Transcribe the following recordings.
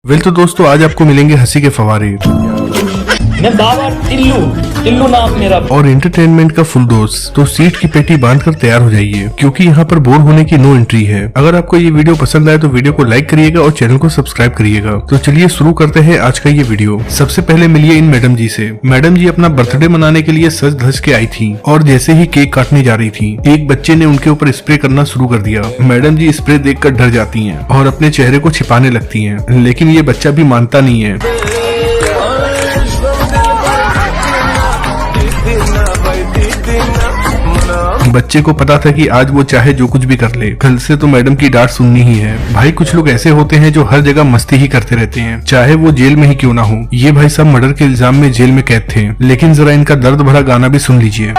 Well तो दोस्तों आज आपको मिलेंगे हंसी के फवारे मैं बाबा टिल्लू नाम मेरा और एंटरटेनमेंट का फुल डोज। तो सीट की पेटी बांधकर तैयार हो जाइए क्योंकि यहाँ पर बोर होने की नो एंट्री है। अगर आपको ये वीडियो पसंद आए तो वीडियो को लाइक करिएगा और चैनल को सब्सक्राइब करिएगा। तो चलिए शुरू करते हैं आज का ये वीडियो। सबसे पहले मिलिए इन मैडम जी से। मैडम जी अपना बर्थडे मनाने के लिए सज धज के आई थी और जैसे ही केक काटने जा रही थी एक बच्चे ने उनके ऊपर स्प्रे करना शुरू कर दिया। मैडम जी स्प्रे देखकर डर जाती हैं और अपने चेहरे को छिपाने लगती हैं, लेकिन ये बच्चा भी मानता नहीं है। बच्चे को पता था कि आज वो चाहे जो कुछ भी कर ले, कल से तो मैडम की डांट सुननी ही है। भाई कुछ लोग ऐसे होते हैं जो हर जगह मस्ती ही करते रहते हैं, चाहे वो जेल में ही क्यों ना हो। ये भाई साहब मर्डर के इल्जाम में जेल में कैद थे, लेकिन जरा इनका दर्द भरा गाना भी सुन लीजिए।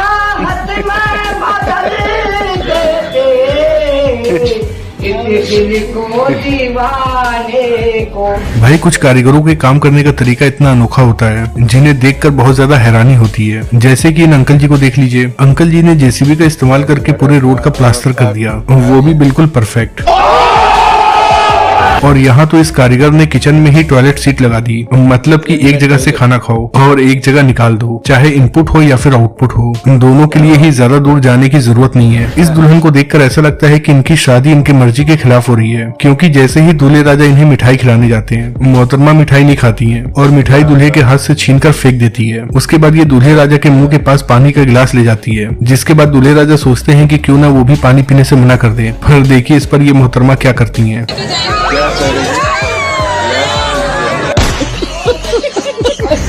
भाई कुछ कारीगरों के काम करने का तरीका इतना अनोखा होता है जिन्हें देखकर बहुत ज्यादा हैरानी होती है। जैसे कि इन अंकल जी को देख लीजिए। अंकल जी ने जेसीबी का इस्तेमाल करके पूरे रोड का प्लास्टर कर दिया, वो भी बिल्कुल परफेक्ट। और यहाँ तो इस कारीगर ने किचन में ही टॉयलेट सीट लगा दी, मतलब कि एक जगह से खाना खाओ और एक जगह निकाल दो, चाहे इनपुट हो या फिर आउटपुट हो, इन दोनों के लिए ही ज्यादा दूर जाने की जरूरत नहीं है। इस दुल्हन को देखकर ऐसा लगता है कि इनकी शादी इनकी मर्जी के खिलाफ हो रही है, क्योंकि जैसे ही दूल्हे राजा इन्हें मिठाई खिलाने जाते हैं, मोहतरमा मिठाई नहीं खाती है और मिठाई दूल्हे के हाथ से छीन कर फेंक देती है। उसके बाद ये दूल्हे राजा के मुंह के पास पानी का गिलास ले जाती है, जिसके बाद दूल्हे राजा सोचते हैं कि क्यों ना वो भी पानी पीने से मना कर दे। पर देखिए इस पर ये मोहतरमा क्या करती है।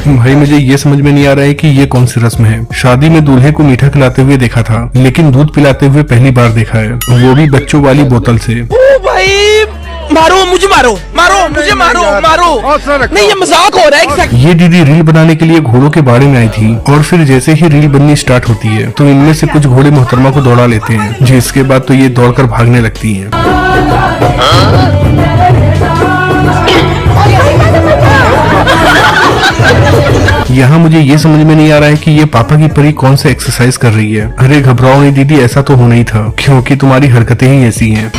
भाई मुझे ये समझ में नहीं आ रहा है कि ये कौन सी रस्म है। शादी में दूल्हे को मीठा खिलाते हुए देखा था, लेकिन दूध पिलाते हुए पहली बार देखा है, वो भी बच्चों वाली बोतल से। ओ भाई मारो मुझे, मारो मुझे, मारो नहीं ये मजाक हो रहा है। ये दीदी रील बनाने के लिए घोड़ों के बाड़े में आई थी और फिर जैसे ही रील बननी स्टार्ट होती है तो इनमें से कुछ घोड़े मोहतरमा को दौड़ा लेते हैं, जिसके बाद तो ये दौड़कर भागने लगती हैं। यहाँ मुझे ये समझ में नहीं आ रहा है कि ये पापा की परी कौन सा एक्सरसाइज कर रही है। अरे घबराओ नहीं दीदी, ऐसा तो होना ही था, क्योंकि तुम्हारी हरकतें ही ऐसी हैं।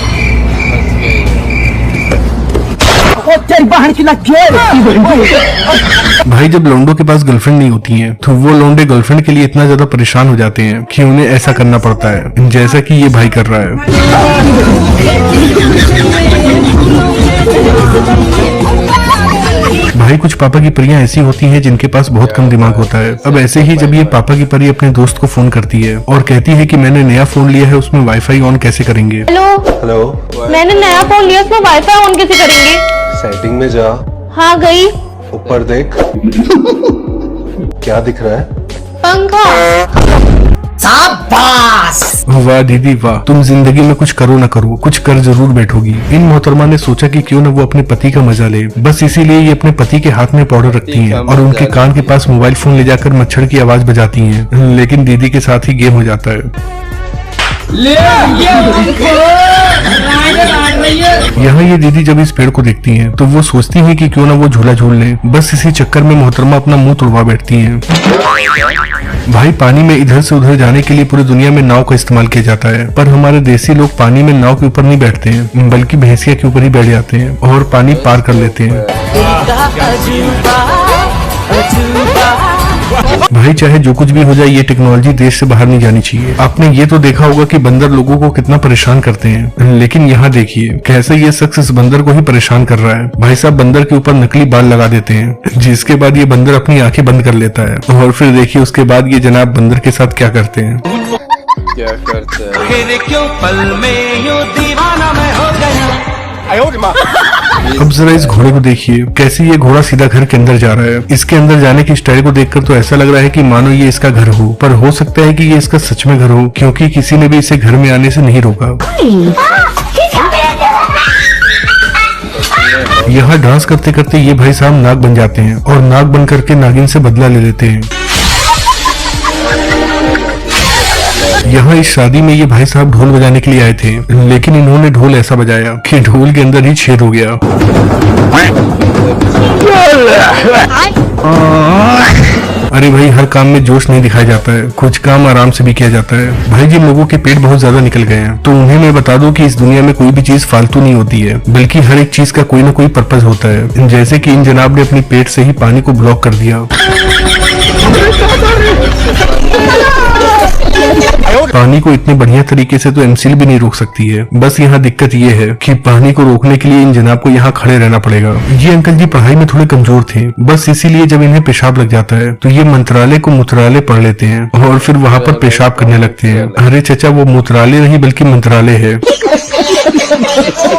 भाई जब लौंडों के पास गर्लफ्रेंड नहीं होती हैं, तो वो लौंडे गर्लफ्रेंड के लिए इतना ज्यादा परेशान हो जाते हैं कि उन्हें ऐसा करना पड़ता है, जैसा कि ये भाई कर रहा है। भाई कुछ पापा की परियां ऐसी होती हैं जिनके पास बहुत कम दिमाग होता है। अब ऐसे ही जब ये पापा की परी अपने दोस्त को फोन करती है और कहती है कि मैंने नया फोन लिया है, उसमें वाईफाई ऑन कैसे करेंगे। हेलो मैंने नया फोन लिया, उसमें वाईफाई ऑन कैसे करेंगे। सेटिंग में जा। हाँ गई। ऊपर देख। क्या दिख रहा है। पंखा। वाह दीदी वाह, तुम जिंदगी में कुछ करो ना करो, कुछ कर जरूर बैठोगी। इन मोहतरमा ने सोचा कि क्यों न वो अपने पति का मजा ले, बस इसीलिए ये अपने पति के हाथ में पाउडर रखती हैं और उनके कान के पास मोबाइल फोन ले जाकर मच्छर की आवाज बजाती हैं, लेकिन दीदी के साथ ही गेम हो जाता है। यहाँ ये दीदी जब इस पेड़ को देखती हैं तो वो सोचती हैं कि क्यों ना वो झूला झूल लें, बस इसी चक्कर में मोहतरमा अपना मुंह तुड़वा बैठती हैं। भाई पानी में इधर से उधर जाने के लिए पूरी दुनिया में नाव का इस्तेमाल किया जाता है, पर हमारे देसी लोग पानी में नाव के ऊपर नहीं बैठते हैं, बल्कि भैंसिया के ऊपर ही बैठ जाते हैं और पानी पार कर लेते हैं। भाई चाहे जो कुछ भी हो जाए, ये टेक्नोलॉजी देश से बाहर नहीं जानी चाहिए। आपने ये तो देखा होगा कि बंदर लोगों को कितना परेशान करते हैं, लेकिन यहाँ देखिए कैसे ये शख्स इस बंदर को ही परेशान कर रहा है। भाई साहब बंदर के ऊपर नकली बाल लगा देते हैं, जिसके बाद ये बंदर अपनी आंखें बंद कर लेता है और फिर देखिए उसके बाद ये जनाब बंदर के साथ क्या करते हैं। क्या करते हैं। फिर क्यों पल में यूं दीवाना मैं हो गया। अब जरा इस घोड़े को देखिए, कैसे ये घोड़ा सीधा घर के अंदर जा रहा है। इसके अंदर जाने की स्टाइल को देखकर तो ऐसा लग रहा है कि मानो ये इसका घर हो, पर हो सकता है कि ये इसका सच में घर हो, क्योंकि किसी ने भी इसे घर में आने से नहीं रोका। यहाँ डांस करते करते ये भाई साहब नाग बन जाते हैं और नाग बन करके नागिन से बदला ले लेते हैं। यहाँ इस शादी में ये भाई साहब ढोल बजाने के लिए आए थे, लेकिन इन्होंने ढोल ऐसा बजाया कि ढोल के अंदर ही छेद हो गया। अरे भाई, हर काम में जोश नहीं दिखाया जाता है, कुछ काम आराम से भी किया जाता है। भाई जिन लोगों के पेट बहुत ज्यादा निकल गए हैं तो उन्हें मैं बता दूं कि इस दुनिया में कोई भी चीज फालतू नहीं होती है, बल्कि हर एक चीज का कोई ना कोई पर्पज होता है। जैसे कि इन जनाब ने अपनी पेट से ही पानी को ब्लॉक कर दिया। पानी को इतने बढ़िया तरीके से तो एमसील भी नहीं रोक सकती है। बस यहाँ दिक्कत ये है कि पानी को रोकने के लिए इन जनाब को यहाँ खड़े रहना पड़ेगा। ये अंकल जी पढ़ाई में थोड़े कमजोर थे, बस इसीलिए जब इन्हें पेशाब लग जाता है तो ये मंत्रालय को मूत्रालय पढ़ लेते हैं और फिर वहाँ पर पेशाब करने लगते हैं। अरे चचा, वो मूत्रालय नहीं बल्कि मंत्रालय है।